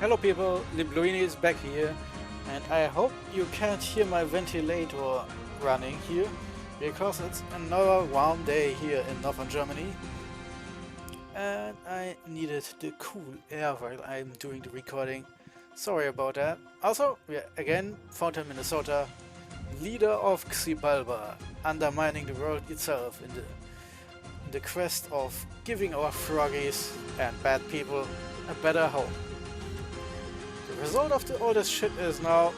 Hello people, Libluini is back here, and I hope you can't hear my ventilator running here, because it's another warm day here in northern Germany, and I needed the cool air while I'm doing the recording. Sorry about that. Also, we're again Fountain, Minnesota, leader of Xibalba, undermining the world itself in the quest of giving our froggies and bad people a better home. The result of the all this shit is now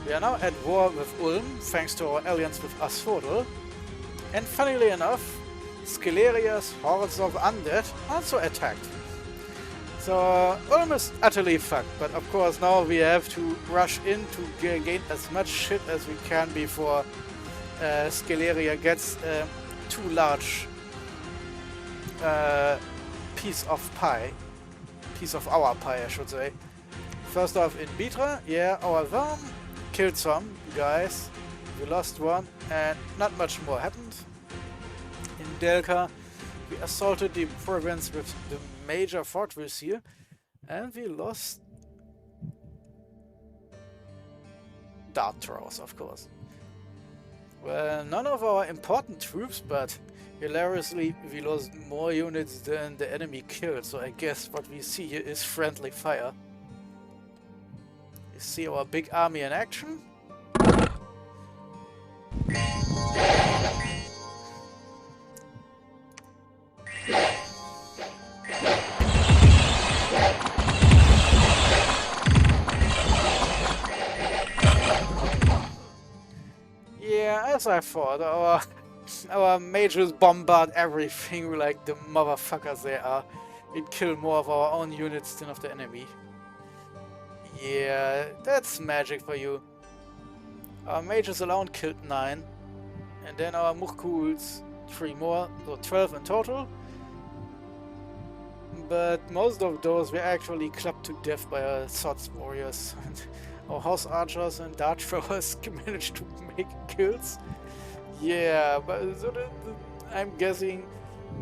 we are now at war with Ulm, thanks to our alliance with Asphodel, and funnily enough, Scaleria's hordes of undead also attacked. So Ulm is utterly fucked, but of course now we have to rush in to gain as much shit as we can before Scaleria gets too large piece of our pie, I should say. First off, in Bitra, yeah, our worm killed some guys. We lost one, and not much more happened. In Delka, we assaulted the province with the major fortress here, and we lost dart throwers, of course. Well, none of our important troops, but hilariously, we lost more units than the enemy killed, so I guess what we see here is friendly fire. You see our big army in action. Yeah, as I thought, our mages bombard everything like the motherfuckers they are. It kill more of our own units than of the enemy. Yeah, that's magic for you. Our mages alone killed 9. And then our Murkuls 3 more, so 12 in total. But most of those were actually clubbed to death by our swords warriors. And our house archers and dart throwers managed to make kills. Yeah, but so I'm guessing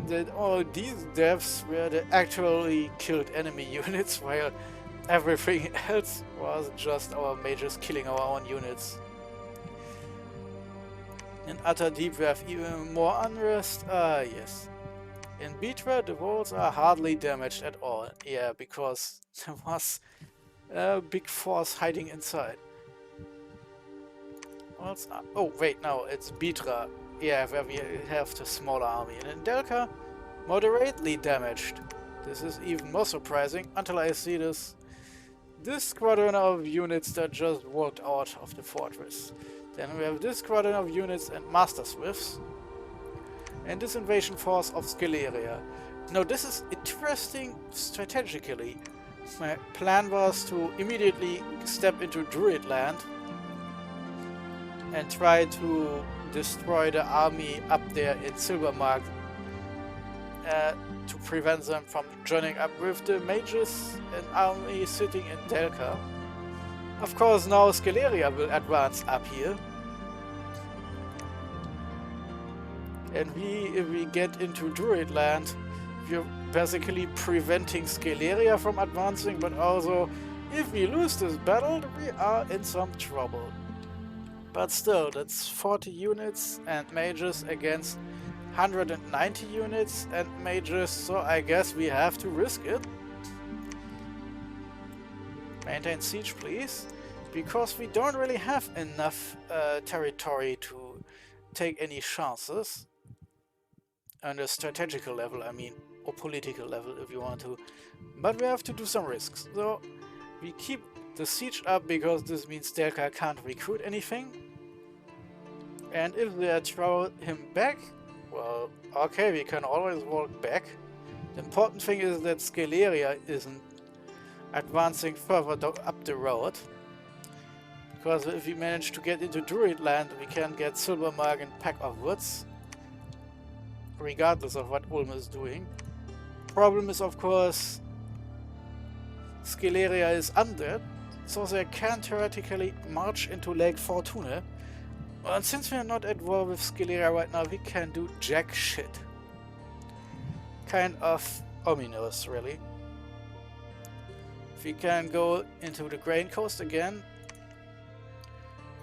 that all these deaths were the actually killed enemy units, while everything else was just our mages killing our own units. In Utter Deep we have even more unrest. Yes. In Bitra the walls are hardly damaged at all. Yeah, because there was a big force hiding inside. Oh wait, no, it's Bitra. Yeah, where we have the smaller army. And in Delka, moderately damaged. This is even more surprising until I see this squadron of units that just walked out of the fortress. Then we have this squadron of units and Master Swifts. And this invasion force of Scaleria. Now this is interesting strategically. My plan was to immediately step into Druid land and try to destroy the army up there in Silvermark to prevent them from joining up with the mages and army sitting in Delka. Of course now Scaleria will advance up here. And if we get into Druid land, we're basically preventing Scaleria from advancing, but also if we lose this battle, we are in some trouble. But still, that's 40 units and mages against 190 units and mages, so I guess we have to risk it. Maintain siege, please, because we don't really have enough territory to take any chances. On a strategical level, I mean, or political level if you want to. But we have to do some risks. So we keep the siege up because this means Delka can't recruit anything. And if they throw him back, well, okay, we can always walk back. The important thing is that Scaleria isn't advancing further up the road. Because if we manage to get into Druid land, we can get Silvermark and Pack of Woods, regardless of what Ulm is doing. Problem is, of course, Scaleria is undead, so they can theoretically march into Lake Fortuna. And since we are not at war with Scaleria right now, we can do jack shit. Kind of ominous, really. If we can go into the Grain Coast again.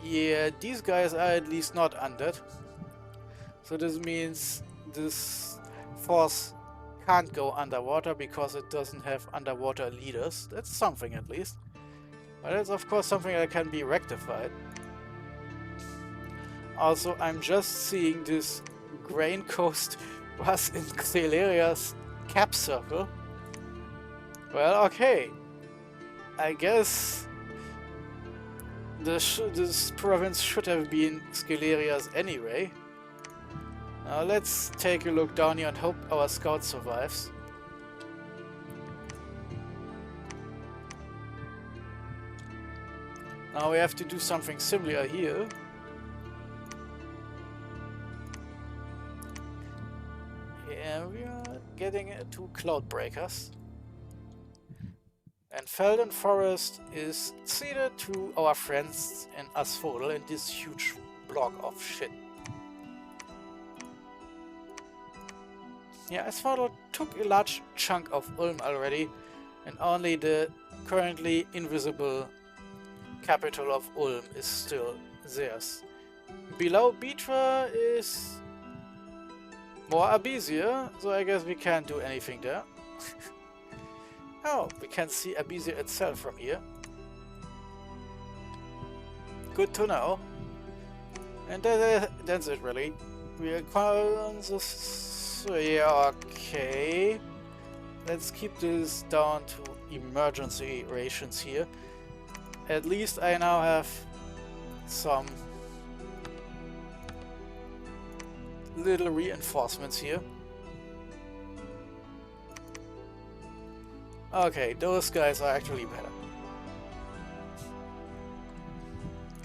Yeah, these guys are at least not undead. So this means this force can't go underwater because it doesn't have underwater leaders. That's something at least. But it's of course something that can be rectified. Also, I'm just seeing this Grain Coast was in Xeleria's cap circle. Well, okay. I guess this province should have been Scaleria's anyway. Now let's take a look down here and hope our scout survives. Now we have to do something similar here. Yeah, we are getting to Cloud Breakers. And Felden Forest is ceded to our friends in Asphodel in this huge block of shit. Yeah, Asphodel took a large chunk of Ulm already, and only the currently invisible capital of Ulm is still theirs. Below Bitra is more Abysia, so I guess we can't do anything there. Oh, we can see Abysia itself from here. Good to know. And that's it really. We are yeah, okay. Let's keep this down to emergency rations here. At least I now have some little reinforcements here. Okay, those guys are actually better.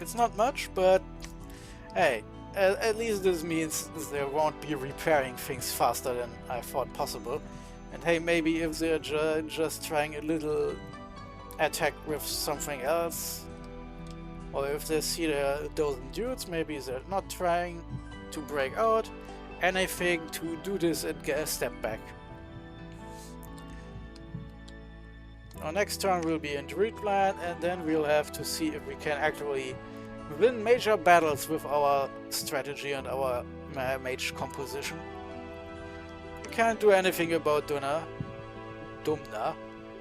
It's not much, but hey, at least this means they won't be repairing things faster than I thought possible. And hey, maybe if they're just trying a little attack with something else, or if they see those dudes, maybe they're not trying to break out, anything to do this and get a step back. Our next turn will be in Druidland, and then we'll have to see if we can actually win major battles with our strategy and our mage composition. We can't do anything about Dumna.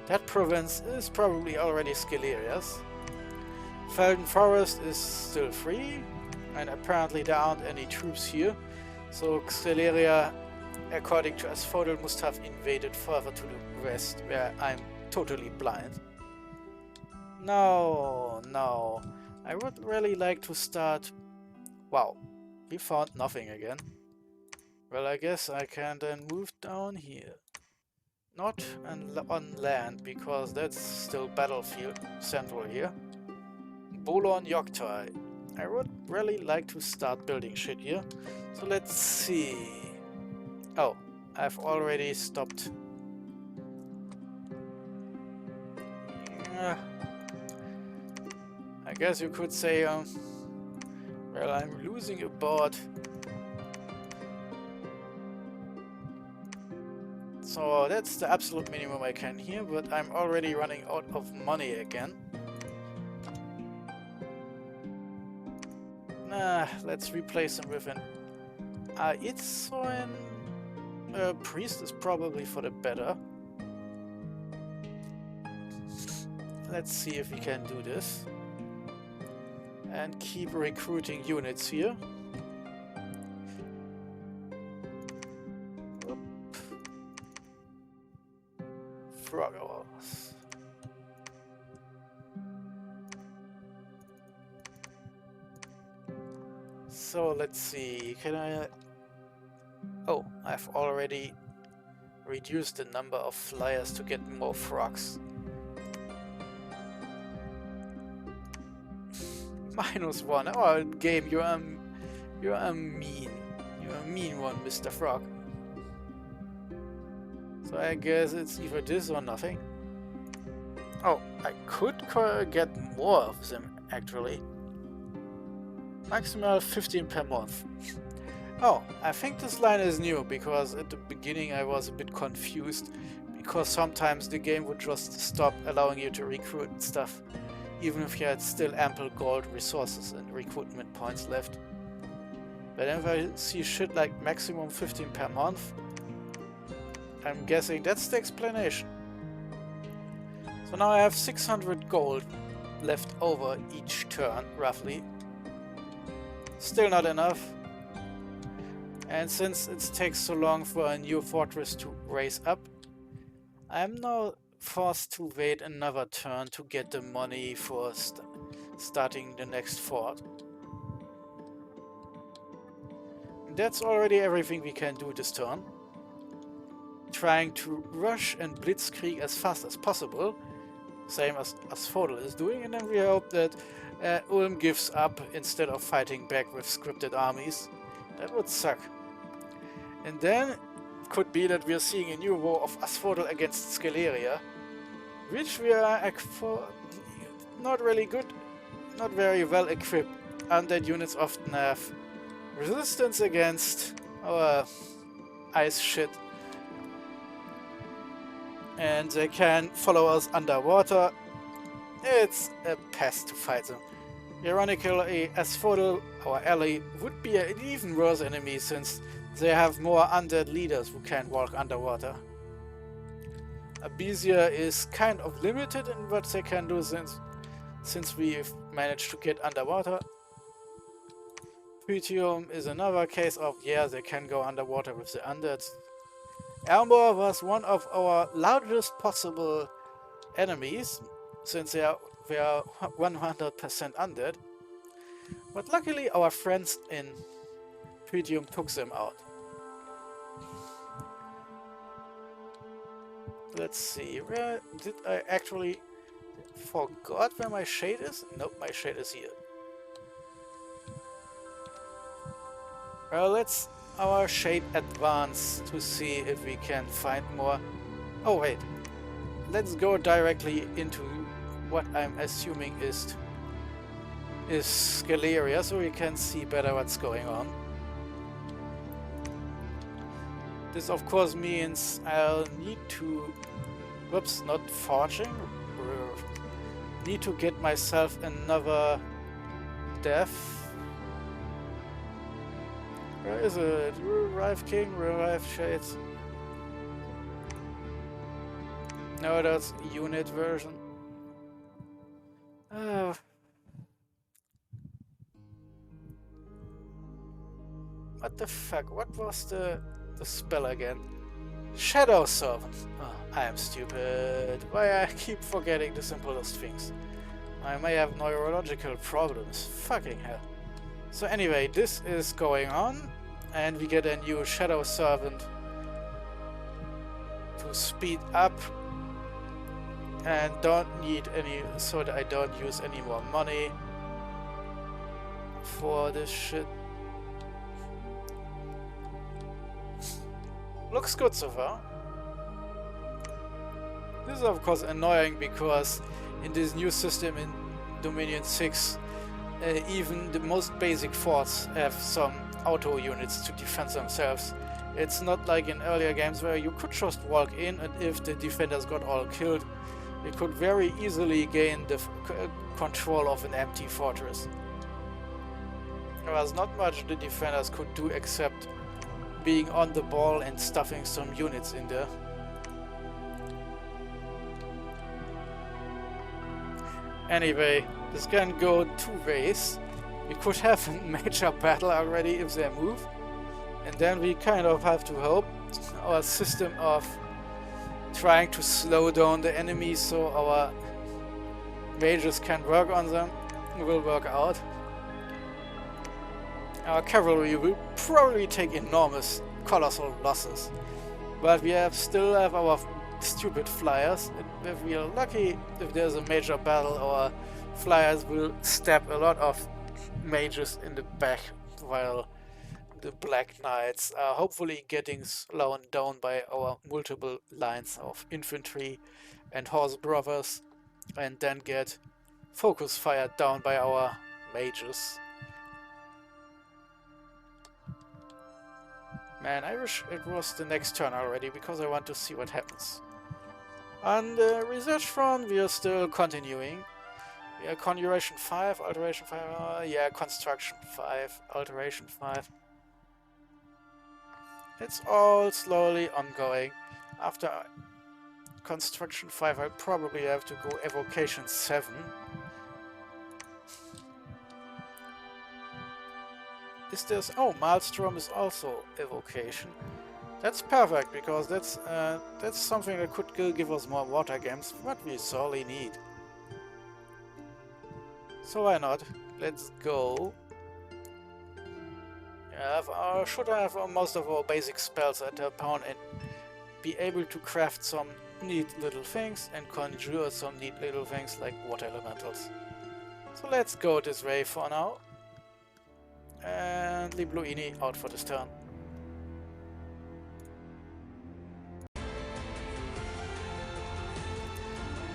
That province is probably already Scaleria's. Felden Forest is still free, and apparently there aren't any troops here, so Scaleria, according to Asphodel, must have invaded further to the west, where I'm totally blind. No. I would really like to start... Wow, we found nothing again. Well, I guess I can then move down here. Not on land, because that's still battlefield central here. Bolon Yoktai. I would really like to start building shit here. So let's see. Oh, I've already stopped. I guess you could say, well, I'm losing a board. So that's the absolute minimum I can here, but I'm already running out of money again. Let's replace him with an Aitzoin. Priest is probably for the better. Let's see if we can do this. And keep recruiting units here. Froggles. So let's see, can I... Oh, I've already reduced the number of flyers to get more frogs. -1. Oh, game, you're a mean one, Mr. Frog. So I guess it's either this or nothing. Oh, I could get more of them actually. Maximal 15 per month. Oh, I think this line is new because at the beginning I was a bit confused because sometimes the game would just stop allowing you to recruit and stuff, even if you had still ample gold resources and recruitment points left. But if I see shit like maximum 15 per month, I'm guessing that's the explanation. So now I have 600 gold left over each turn, roughly. Still not enough. And since it takes so long for a new fortress to raise up, I'm now forced to wait another turn to get the money for starting the next fort. That's already everything we can do this turn. Trying to rush and blitzkrieg as fast as possible, same as Asphodel is doing, and then we hope that Ulm gives up instead of fighting back with scripted armies. That would suck. And then it could be that we are seeing a new war of Asphodel against Scaleria, which we are not really good, not very well equipped. Undead units often have resistance against our ice shit, and they can follow us underwater. It's a pest to fight them. Ironically, Asphodel, our ally, would be an even worse enemy since they have more undead leaders who can walk underwater. Abysia is kind of limited in what they can do since we've managed to get underwater. Pythium is another case of, yeah, they can go underwater with the undead. Elmore was one of our largest possible enemies, since they are 100% undead. But luckily our friends in Pythium took them out. Let's see, where did I actually forgot where my shade is? Nope, my shade is here. Well, let's our shade advance to see if we can find more. Oh wait, let's go directly into what I'm assuming is Scaleria, so we can see better what's going on. This of course means I'll need to, whoops, not forging, need to get myself another death. Where is it? Revive King, Revive Shades. No, that's unit version. What the fuck? What was the spell again? Shadow Servant. Oh, I am stupid. Why I keep forgetting the simplest things. I may have neurological problems. Fucking hell. So anyway, this is going on, and we get a new Shadow Servant to speed up, and don't need any, so that I don't use any more money for this shit. Looks good so far. This is of course annoying because in this new system in Dominion 6, even the most basic forts have some auto units to defend themselves. It's not like in earlier games where you could just walk in, and if the defenders got all killed, you could very easily gain the control of an empty fortress. There was not much the defenders could do except being on the ball and stuffing some units in there. Anyway, this can go two ways. We could have a major battle already if they move, and then we kind of have to hope our system of trying to slow down the enemy so our mages can work on them will work out. Our cavalry will probably take enormous, colossal losses, but we still have our stupid flyers, and if we are lucky, if there's a major battle, our flyers will stab a lot of mages in the back, while the Black Knights are hopefully getting slowed down by our multiple lines of infantry and horse brothers, and then get focus fired down by our mages. Man, I wish it was the next turn already, because I want to see what happens. On the research front, we are still continuing. Yeah, Conjuration 5, Alteration 5, yeah, Construction 5, Alteration 5. It's all slowly ongoing. After Construction 5, I probably have to go Evocation 7. Is this... Oh, Maelstrom is also Evocation. That's perfect, because that's something that could give us more water games, what we sorely need. So why not? Let's go. Should have most of our basic spells at our pawn and be able to craft some neat little things and conjure some neat little things like water elementals. So let's go this way for now. And Libluini out for this turn.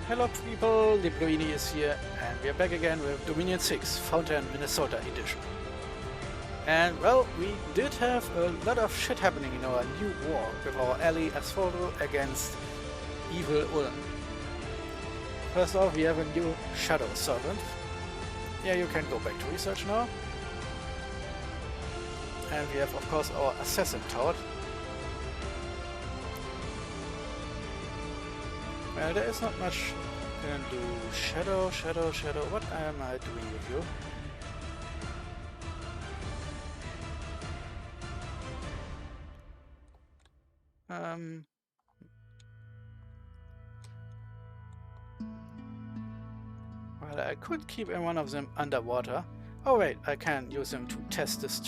Hello people, Libluini is here and we are back again with Dominion 6 Fountain Minnesota edition. And well, we did have a lot of shit happening in our new war with our ally Asphodel against evil Ulm. First off, we have a new Shadow Servant. Yeah, you can go back to research now. And we have of course our Assassin Toad. Well, there is not much you can do. Shadow, what am I doing with you? Well, I could keep one of them underwater. Oh wait, I can use them to test this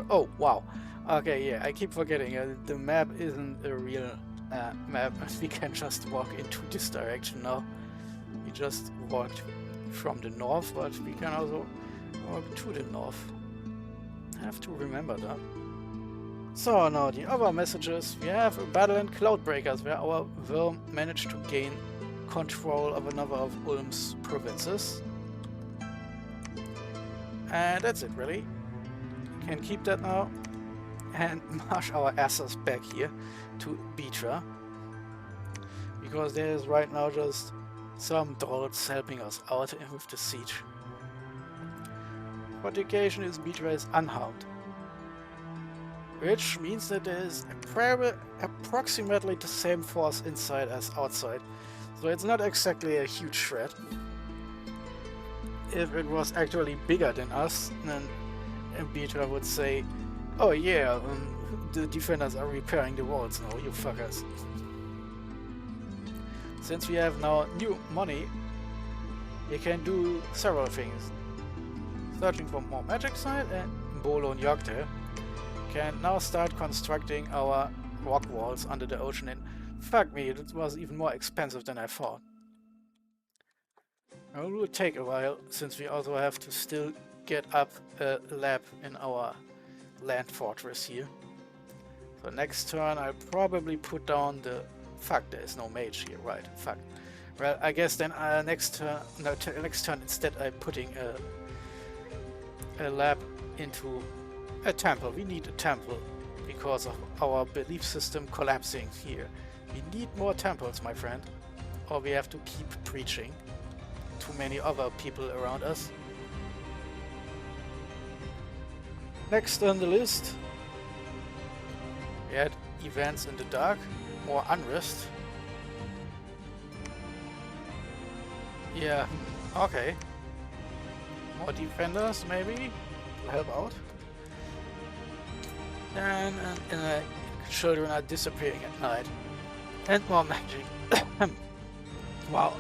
oh, wow. Okay, yeah, I keep forgetting. The map isn't a real map. We can just walk into this direction now. We just walked from the north, but we can also walk to the north. I have to remember that. So now the other messages. We have a battle in Cloudbreakers where our worm managed to gain control of another of Ulm's provinces. And that's it really. We can keep that now and march our asses back here to Beatra, because there is right now just some dolls helping us out with the siege. Fortification is Beatra is unharmed, which means that there is approximately the same force inside as outside, so it's not exactly a huge threat. If it was actually bigger than us, then Beatra would say, oh yeah, the defenders are repairing the walls now, you fuckers. Since we have now new money, we can do several things. Searching for more magic side, and Bolo and Yogte can now start constructing our rock walls under the ocean, and fuck me, it was even more expensive than I thought. It will take a while, since we also have to still get up a lab in our land fortress here. So next turn I'll probably put down the... Fuck, there is no mage here, right? Fuck. Well, I guess then next turn instead I'm putting a lab into a temple. We need a temple because of our belief system collapsing here. We need more temples, my friend, or we have to keep preaching. Too many other people around us. Next on the list, we had events in the dark, more unrest. Yeah, okay. More defenders maybe to help out. And children are disappearing at night. And more magic. Wow.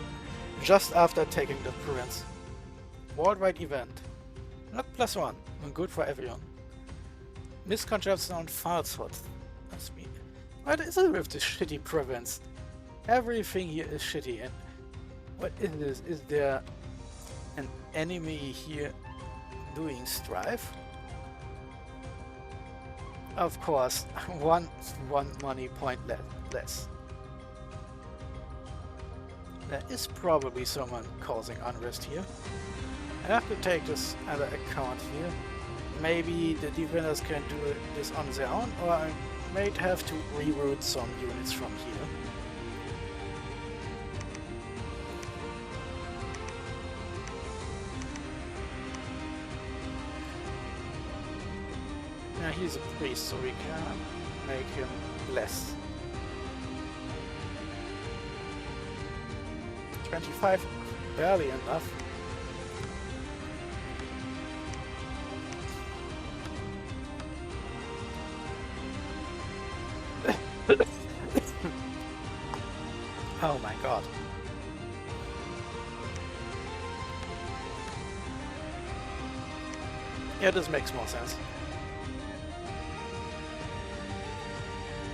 Just after taking the province. Worldwide event. Luck +1. Good for everyone. Misconception on falsehood. That's me. What is it with this shitty province? Everything here is shitty, and what is this? Is there an enemy here doing strife? Of course, one money point less. There is probably someone causing unrest here. I have to take this other account here. Maybe the defenders can do this on their own, or I might have to reroute some units from here. he's a priest, so we can make him less. 25, barely enough. Oh my god. Yeah, this makes more sense.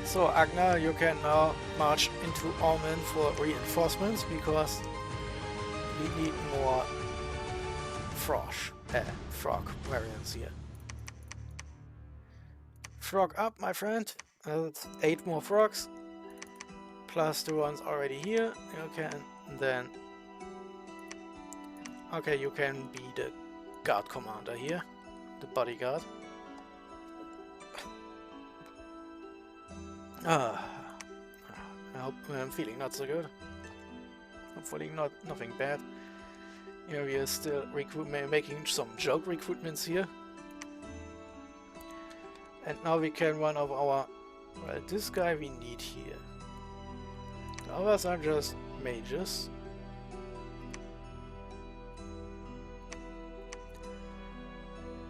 So Agna, you can now march into Orman for reinforcements because we need more frog variants here. Frog up, my friend. That's 8 more frogs. Plus the ones already here. You can then... Okay, you can be the guard commander here. The bodyguard. I hope I'm feeling not so good. Hopefully nothing bad. Yeah, we are still making some joke recruitments here. And now we can one of our... Well, this guy we need here. The others are just mages.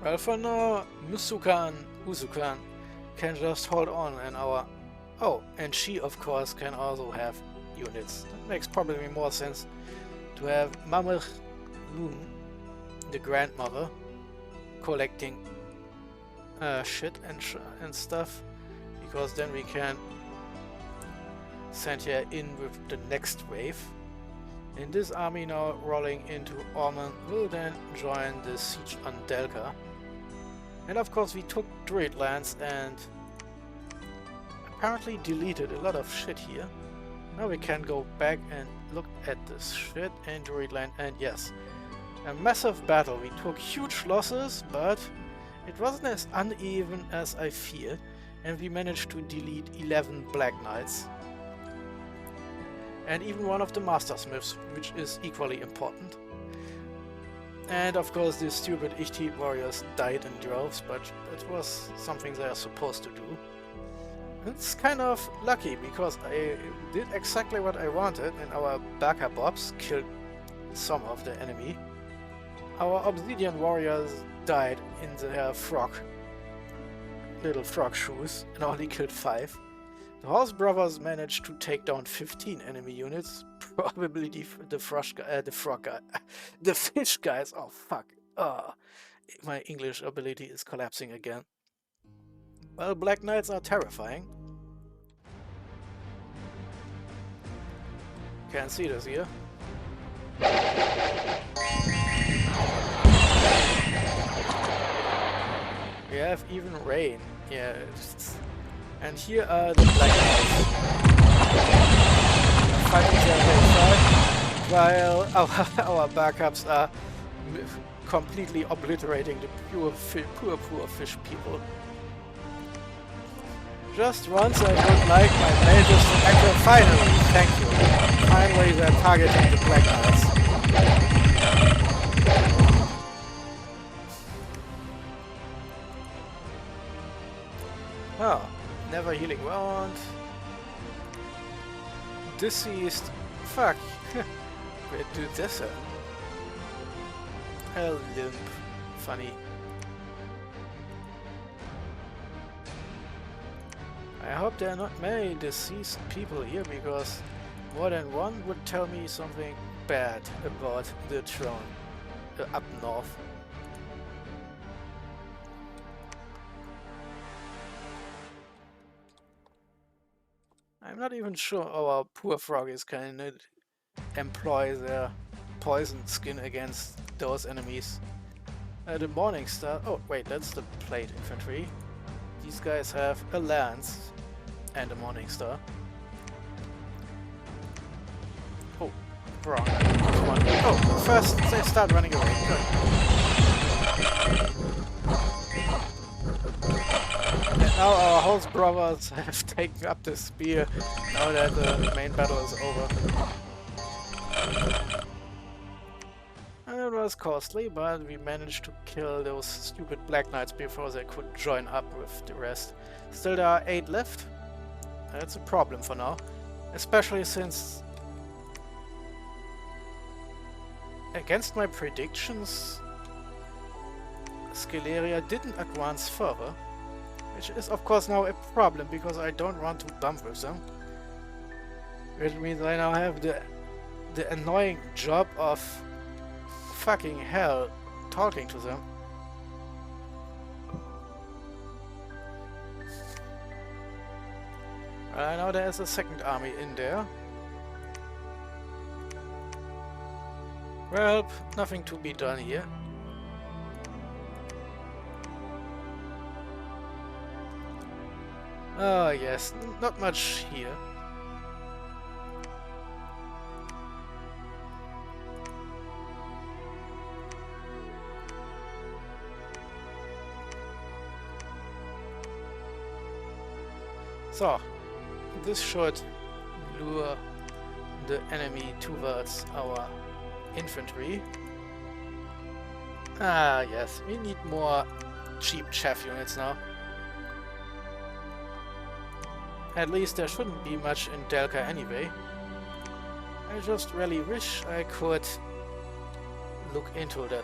Well, for now, Usukan can just hold on and our... Oh, and she of course can also have units. That makes probably more sense to have Mamach Loon, the grandmother, collecting shit and stuff, because then we can send her in with the next wave. And this army now rolling into Orman will then join the siege on Delka. And of course we took Druid lands and apparently deleted a lot of shit here. Now we can go back and look at this shit in Druid land, and yes, a massive battle. We took huge losses, but it wasn't as uneven as I feared, and we managed to delete 11 Black Knights. And even one of the Master Smiths, which is equally important. And of course the stupid Ichti warriors died in droves, but it was something they are supposed to do. It's kind of lucky, because I did exactly what I wanted, and our Baka Bobs killed some of the enemy. Our Obsidian warriors died in their little frog shoes, and only killed 5. The Horse Brothers managed to take down 15 enemy units, probably the fish guys. Oh fuck! My English ability is collapsing again. Well, Black Knights are terrifying. Can't see this here. We have even rain. Yeah. And here are the Black Knights. Fighting their way side, while our backups are completely obliterating the poor fish people. Just once I would like my mages to enter. Finally, thank you. Finally they're targeting the Black Knights. Oh, never healing wound. Deceased. Fuck. Where do this at? A limp. Funny. I hope there are not many deceased people here, because more than one would tell me something bad about the throne up north. I'm not even sure our poor froggies can employ their poison skin against those enemies. The Morning Star. Oh wait, that's the plate infantry. These guys have a lance and a Morning Star. Oh, wrong. Oh, first they start running away. Good. And now our host brothers have taken up the spear now that the main battle is over. It was costly, but we managed to kill those stupid Black Knights before they could join up with the rest. Still there are 8 left. That's a problem for now. Especially since, against my predictions, Scaleria didn't advance further. Which is of course now a problem, because I don't want to bump with them. Which means I now have the annoying job of fucking hell talking to them. Now there's a second army in there. Well, nothing to be done here. Oh yes, not much here. So, this should lure the enemy towards our infantry. Ah yes, we need more cheap chaff units now. At least there shouldn't be much in Delca anyway. I just really wish I could look into that.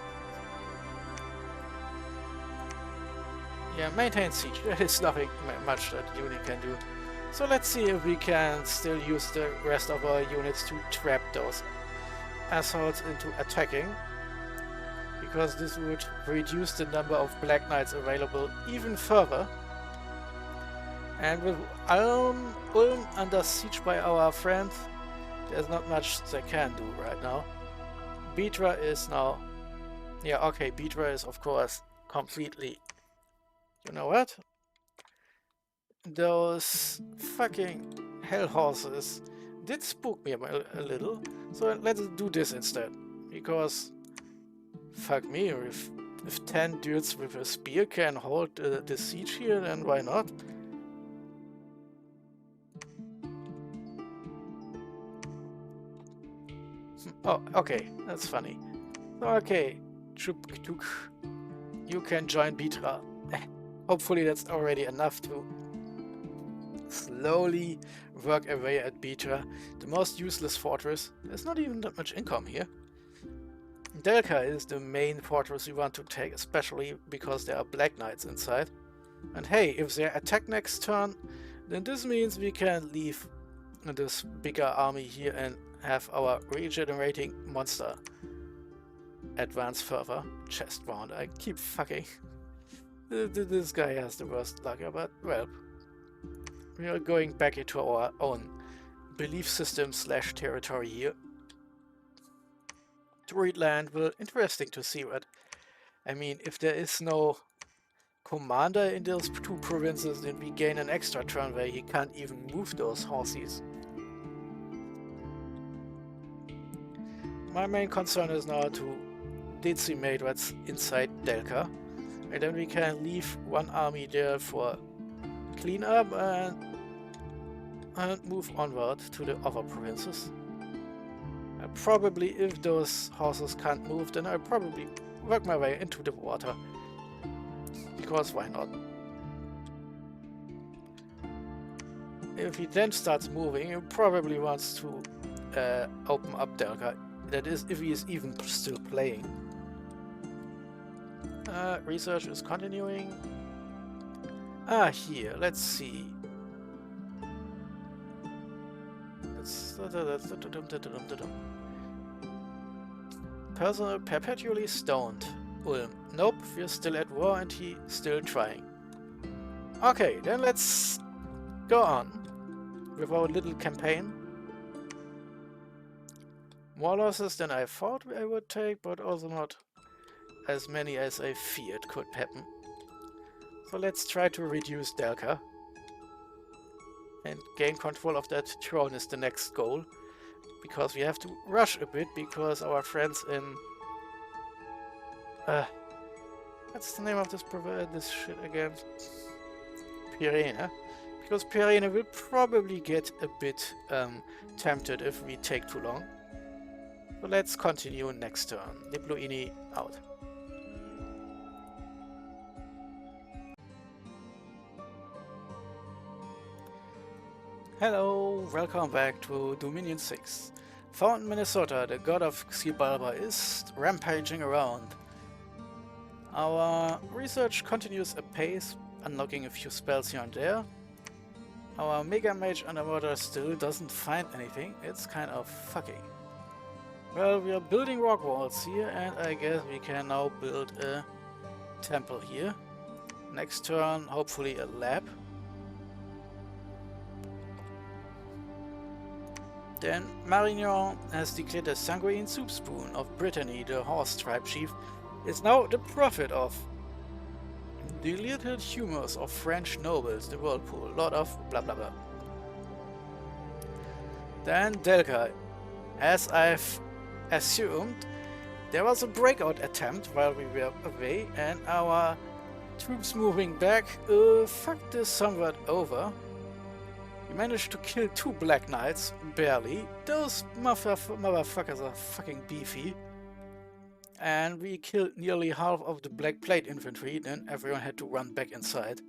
Yeah, maintain siege. There is nothing much that unit can do. So let's see if we can still use the rest of our units to trap those assholes into attacking. Because this would reduce the number of Black Knights available even further. And with Ulm under siege by our friend, there's not much they can do right now. Betra is now... Yeah, okay, Betra is of course completely... You know what? Those fucking hell horses did spook me a little, so let's do this instead. Because... Fuck me, if 10 dudes with a spear can hold the siege here, then why not? Oh, okay, that's funny. Okay, Chuptuk, you can join Betra. Hopefully that's already enough to slowly work away at Betra, the most useless fortress. There's not even that much income here. Delca is the main fortress we want to take, especially because there are Black Knights inside. And hey, if they attack next turn, then this means we can leave this bigger army here and have our regenerating monster advance further. Chest round. I keep fucking... This guy has the worst luck, but well, we are going back into our own belief system / territory here. Druidland will interesting to see what... I mean, if there is no commander in those 2 provinces, then we gain an extra turn where he can't even move those horses. My main concern is now to decimate what's inside Delca, and then we can leave one army there for cleanup and move onward to the other provinces. Probably, if those horses can't move, then I'll probably work my way into the water. Because why not? If he then starts moving, he probably wants to open up Delca. That is, if he is even still playing. Research is continuing. Here, let's see. Personnel perpetually stoned. Ulm. Nope, we're still at war and he's still trying. Okay, then let's go on with our little campaign. More losses than I thought I would take, but also not as many as I feared could happen. So let's try to reduce Delca. And gain control of that throne is the next goal. Because we have to rush a bit, because our friends in... what's the name of this shit again? Pirene. Because Pirene will probably get a bit tempted if we take too long. So let's continue next turn. Diploini out. Hello, welcome back to Dominion 6. Found in Minnesota, the god of Xibalba is rampaging around. Our research continues apace, unlocking a few spells here and there. Our Mega Mage underwater still doesn't find anything, it's kind of fucking. Well, we are building rock walls here, and I guess we can now build a temple here. Next turn, hopefully a lab. Then Marignan has declared the Sanguine Soup Spoon of Brittany, the horse tribe chief, is now the prophet of the little humors of French nobles, the whirlpool, lot of blah blah blah. Then Delka, as I've assumed, there was a breakout attempt while we were away, and our troops moving back fucked this somewhat over. We managed to kill 2 Black Knights, barely. Those motherfuckers are fucking beefy. And we killed nearly half of the Black Plate infantry, then everyone had to run back inside.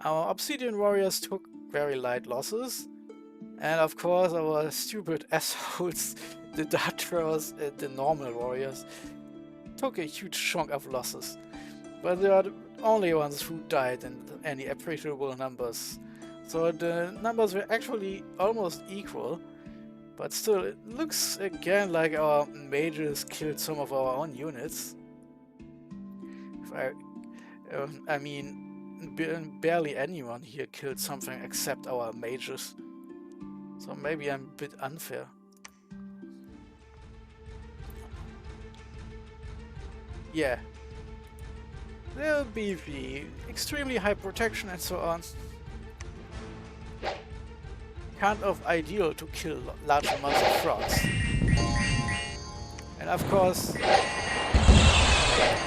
Our Obsidian warriors took very light losses. And of course our stupid assholes, the Dart Throwers and the normal warriors, took a huge chunk of losses. But they are the only ones who died in any appreciable numbers. So the numbers were actually almost equal, but still it looks again like our mages killed some of our own units. I mean, barely anyone here killed something except our mages. So maybe I'm a bit unfair. Yeah. They're beefy, extremely high protection and so on. Kind of ideal to kill large amounts of frogs. And of course,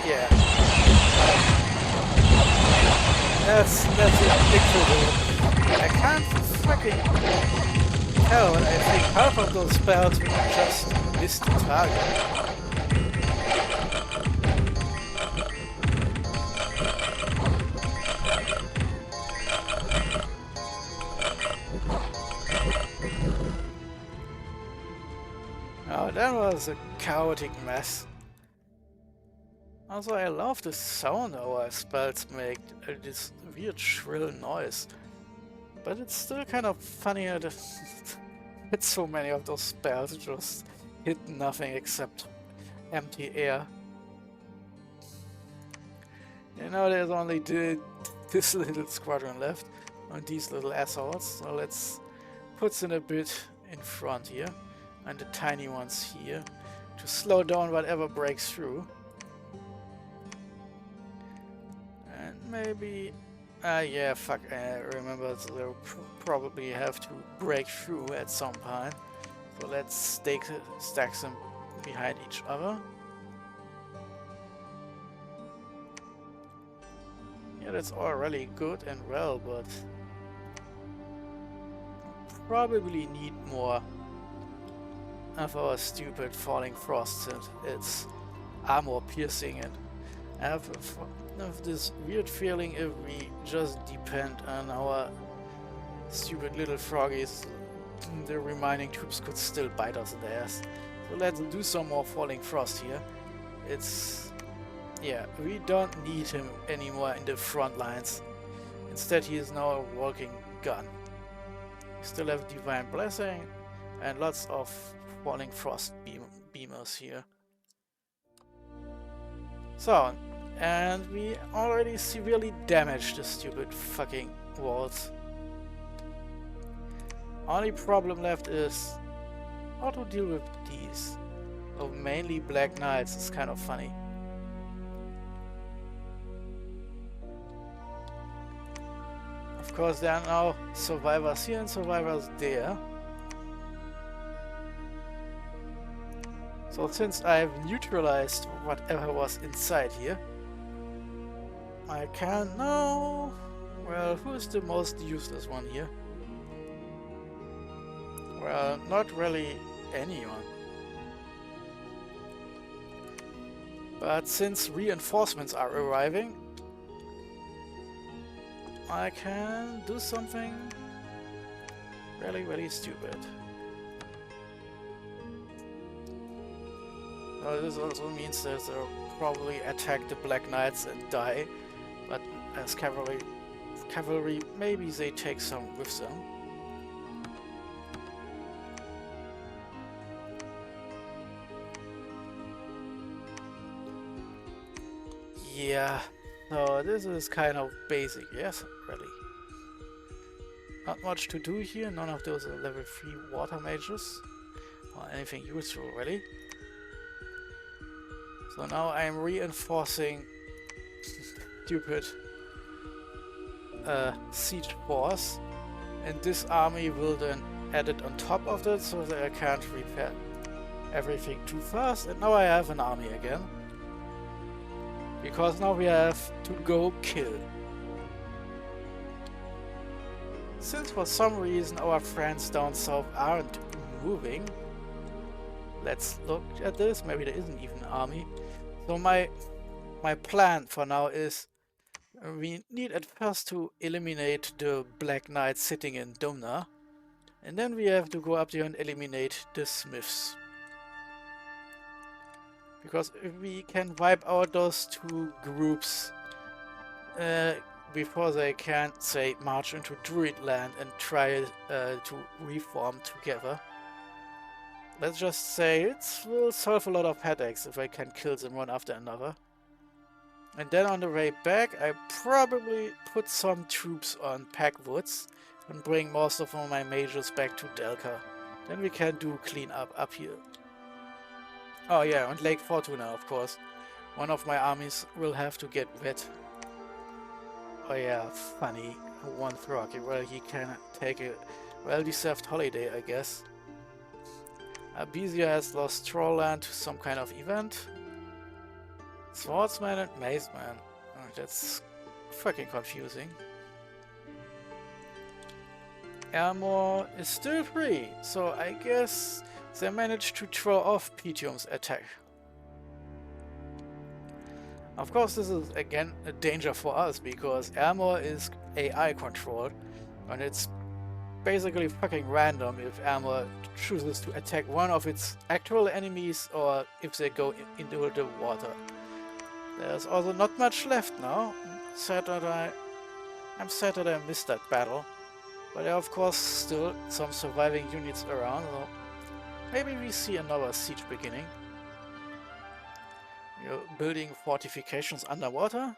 yeah, that's ridiculous. I can't fucking tell, but I think half of those spells will just miss the target. Oh, that was a chaotic mess. Also, I love the sound our spells make, this weird shrill noise. But it's still kind of funny that so many of those spells just hit nothing except empty air. You know, there's only this little squadron left and these little assholes, so let's put them a bit in front here. And the tiny ones here to slow down whatever breaks through. And maybe... yeah, fuck, I remember they'll probably have to break through at some point. So let's stack them behind each other. Yeah, that's all really good and well, but... probably need more of our stupid falling frost and its armor piercing, and I have this weird feeling if we just depend on our stupid little froggies, the remaining troops could still bite us in the ass. So let's do some more falling frost here. It's... yeah, we don't need him anymore in the front lines. Instead he is now a walking gun. We still have Divine Blessing and lots of falling frost beamers here. So, and we already severely damaged the stupid fucking walls. Only problem left is how to deal with these. Oh, mainly Black Knights is kind of funny. Of course there are now survivors here and survivors there. So since I've neutralized whatever was inside here, I can now... well, who is the most useless one here? Well, not really anyone. But since reinforcements are arriving, I can do something really, really stupid. This also means that they'll probably attack the Black Knights and die, but as cavalry, maybe they take some with them. Yeah, no, this is kind of basic, yes, really. Not much to do here, none of those are level 3 water mages, or anything useful really. So now I'm reinforcing stupid siege force, and this army will then add it on top of that so that I can't repair everything too fast, and now I have an army again. Because now we have to go kill. Since for some reason our friends down south aren't moving, let's look at this. Maybe there isn't even an army. So my plan for now is we need at first to eliminate the Black Knight sitting in Domna, and then we have to go up there and eliminate the Smiths. Because if we can wipe out those two groups before they can, say, march into Druid land and try to reform together, let's just say it will solve a lot of headaches if I can kill them one after another. And then on the way back, I probably put some troops on Packwoods and bring most of my mages back to Delca. Then we can do clean up here. Oh yeah, and Lake Fortuna, of course. One of my armies will have to get wet. Oh yeah, funny. One Throg. Well, he can take a well-deserved holiday, I guess. Abizia has lost Trollland to some kind of event. Swordsman and Maceman. Oh, that's fucking confusing. Armor is still free, so I guess they managed to throw off Petium's attack. Of course, this is again a danger for us because Armor is AI controlled and it's basically fucking random if Armor chooses to attack one of its actual enemies or if they go into the water. There's also not much left now. I'm sad that I missed that battle, but there are of course still some surviving units around, so maybe we see another siege beginning. You're building fortifications underwater.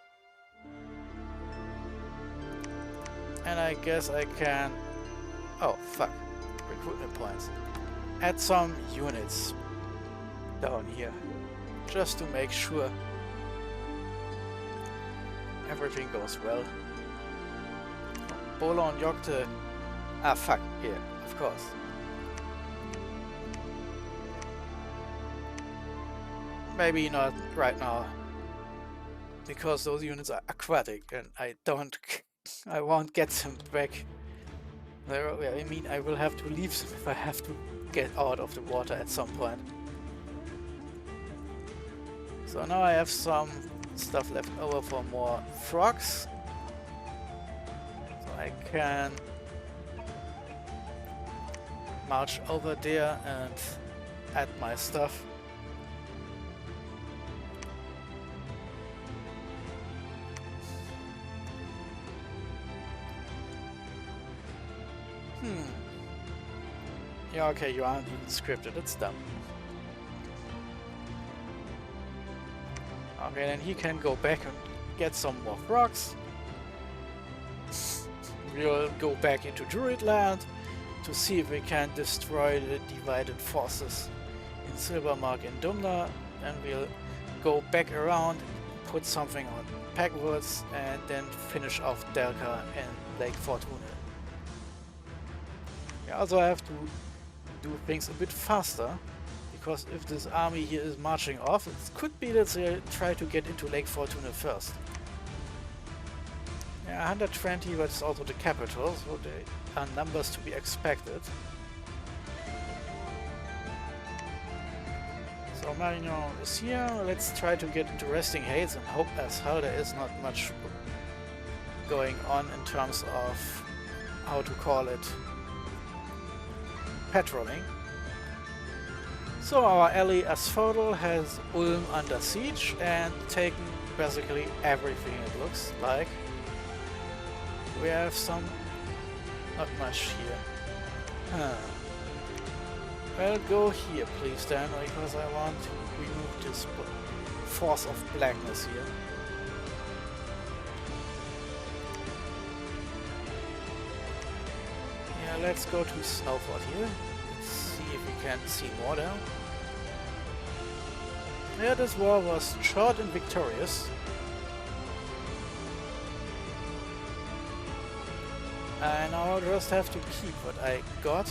And I guess I can... oh, fuck. Recruitment points. Add some units down here. Just to make sure everything goes well. Bolon Jokte... ah, fuck. Yeah, of course. Maybe not right now, because those units are aquatic and I won't get them back. I mean, I will have to leave them if I have to get out of the water at some point. So now I have some stuff left over for more frogs. So I can march over there and add my stuff. Yeah, okay, you aren't even scripted, it's dumb. Okay, then he can go back and get some more frogs. We'll go back into Druid land to see if we can destroy the divided forces in Silvermark and Dumna. Then we'll go back around, put something on Packwoods, and then finish off Delca and Lake Fortuna. I also have to do things a bit faster, because if this army here is marching off, it could be that they try to get into Lake Fortuna first. Yeah, 120, but it's also the capital, so there are numbers to be expected. So So Marino is here. Let's try to get into resting haze and hope as hell there is not much going on in terms of, how to call it, patrolling. So our ally Asphodel has Ulm under siege and taken basically everything, it looks like. We have some... not much here. Well, go here please then, because I want to remove this force of blackness here. Yeah, let's go to Snowford here. Let's see if we can see more there. Yeah, this war was short and victorious. And now I just have to keep what I got.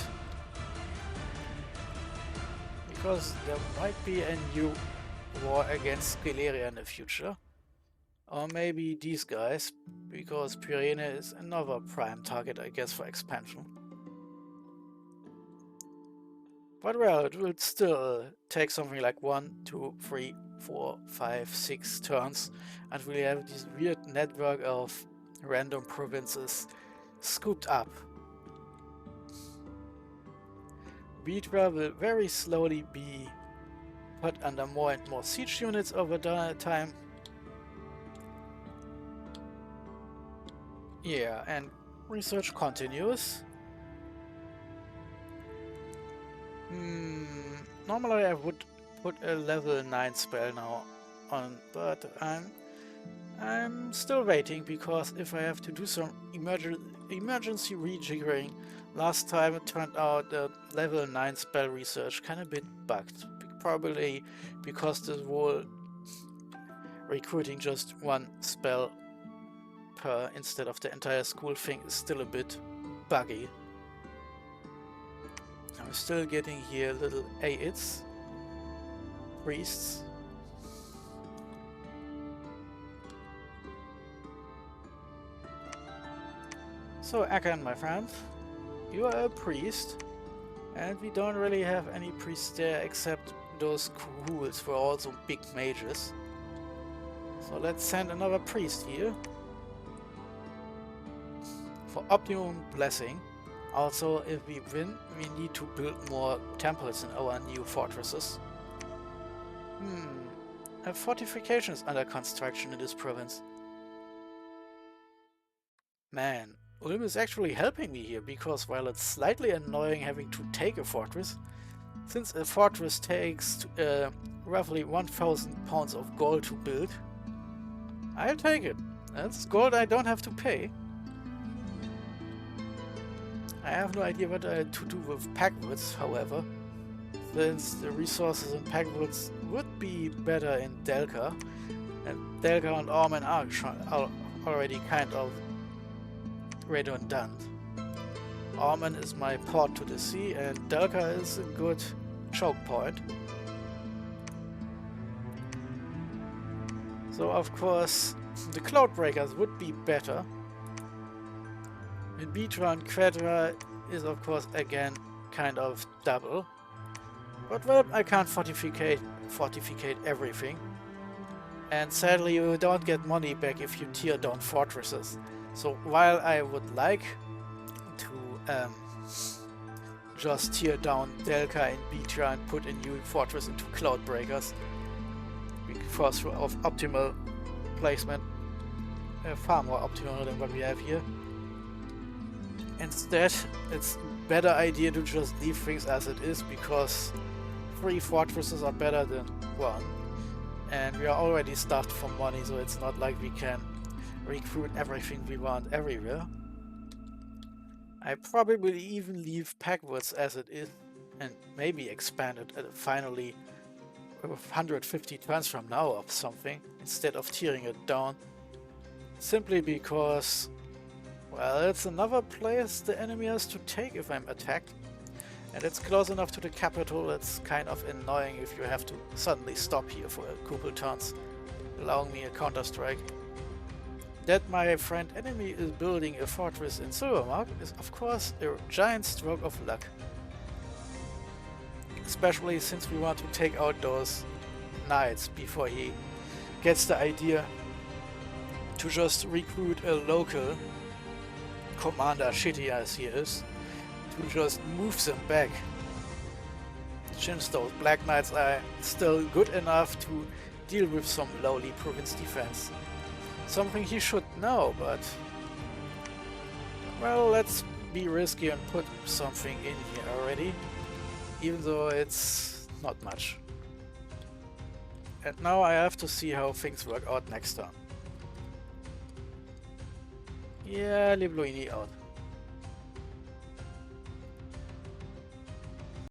Because there might be a new war against Skeleria in the future. Or maybe these guys, because Pyrene is another prime target, I guess, for expansion. But well, it will still take something like 1, 2, 3, 4, 5, 6 turns until we have this weird network of random provinces scooped up. Vitra will very slowly be put under more and more siege units over time. Yeah, and research continues. Normally I would put a level 9 spell now on, but I'm still waiting, because if I have to do some emergency rejiggering, last time it turned out the level 9 spell research kind of bit bugged. Probably because this whole recruiting just one spell per instead of the entire school thing is still a bit buggy. I'm still getting here little aids, priests. So Akan, my friend, you are a priest, and we don't really have any priests there except those Kuhuls who are also big mages. So let's send another priest here for optimum blessing. Also, if we win, we need to build more temples in our new fortresses. A fortification is under construction in this province. Man, Ulm is actually helping me here, because while it's slightly annoying having to take a fortress, since a fortress takes roughly 1,000 pounds of gold to build, I'll take it. That's gold I don't have to pay. I have no idea what to do with packwoods, however, since the resources in packwoods would be better in Delca, and Delca and Orman are already kind of redundant. Orman is my port to the sea, and Delca is a good choke point. So of course the Cloudbreakers would be better. In Vitra and Quadra is of course again kind of double. But well, I can't fortificate everything. And sadly you don't get money back if you tear down fortresses. So while I would like to just tear down Delca and Vitra and put a new fortress into Cloudbreakers, because of optimal placement, far more optimal than what we have here. Instead, it's a better idea to just leave things as it is, because 3 fortresses are better than 1, and we are already stuffed for money, so it's not like we can recruit everything we want everywhere. I probably even leave Packwoods as it is and maybe expand it finally 150 turns from now or something, instead of tearing it down. Simply because, well, it's another place the enemy has to take if I'm attacked. And it's close enough to the capital, it's kind of annoying if you have to suddenly stop here for a couple turns, allowing me a counter-strike. That my friend enemy is building a fortress in Silvermark is of course a giant stroke of luck. especially since we want to take out those knights before he gets the idea to just recruit a local commander, shitty as he is, to just move them back. Since those Black Knights are still good enough to deal with some lowly province defense. Something he should know, but... well, let's be risky and put something in here already, even though it's not much. And now I have to see how things work out next turn. Yeah, leave Luini out.